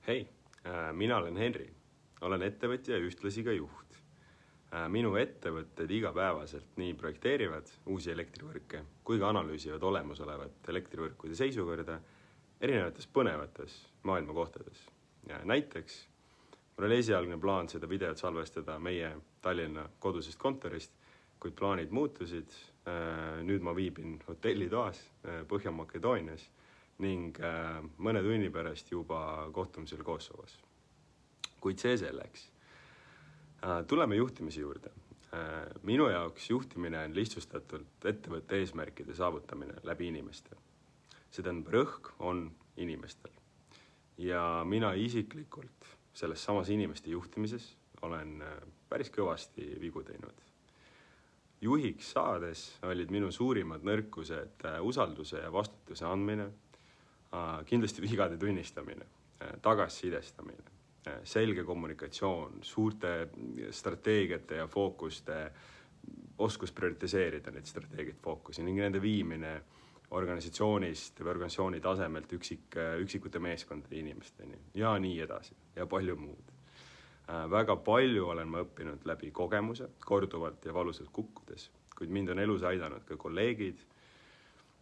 Hei, mina olen Henri, olen ettevõtja ja ühtlasi ka juht. Minu ettevõtted igapäevaselt nii projekteerivad uusi elektrivõrke kui ka analüüsivad olemasolevat elektrivõrkude seisukorda erinevates põnevates maailma kohtades. Näiteks, mul oli esialgne plaan seda videot salvestada meie Tallinna kodusest kontorist, kuid plaanid muutusid. Nüüd ma viibin hotellitoas Põhja-Makedoonias ning mõne tunni pärast juba kohtumisel Kosovos. Kuid see selleks. Tuleme juhtimise juurde. Minu jaoks juhtimine on lihtsustatult ettevõtte eesmärkide saavutamine läbi inimeste. Seda rõhk on inimestel. Ja mina isiklikult selles samas inimeste juhtimises olen päris kõvasti vigu teinud. Juhiks saades olid minu suurimad nõrkused usalduse ja vastutuse andmine, kindlasti vigade tunnistamine, tagassidestamine, selge kommunikatsioon, suurte strateegiate ja fookuste, oskus prioritiseerida neid strateegiat fookusi ning nende viimine organisatsioonist või organisatsiooni tasemelt üksikute meeskondade inimesteni ja nii edasi ja palju muud. Väga palju olen ma õppinud läbi kogemuse, korduvalt ja valusalt kukkudes, kuid mind on elus aidanud ka kolleegid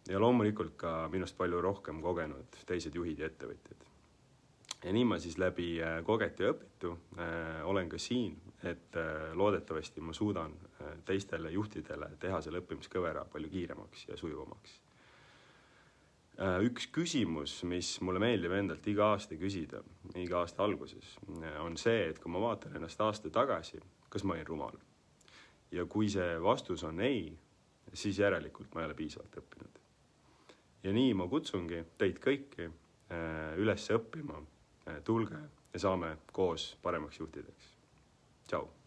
ja loomulikult ka minust palju rohkem kogenud teised juhid ja ettevõtjad. Ja nii ma siis läbi kogetu ja õpitu olen ka siin, et loodetavasti ma suudan teistele juhtidele teha selle õppimiskõvera palju kiiremaks ja sujuvamaks. Üks küsimus, mis mulle meeldib endalt iga aasta küsida, iga aasta alguses, on see, et kui ma vaatan ennast aasta tagasi, kas ma olin rumal. Ja kui see vastus on ei, siis järelikult ma ei ole piisavalt õppinud. Ja nii ma kutsungi teid kõiki üles õppima, tulge ja saame koos paremaks juhtideks. Tšau!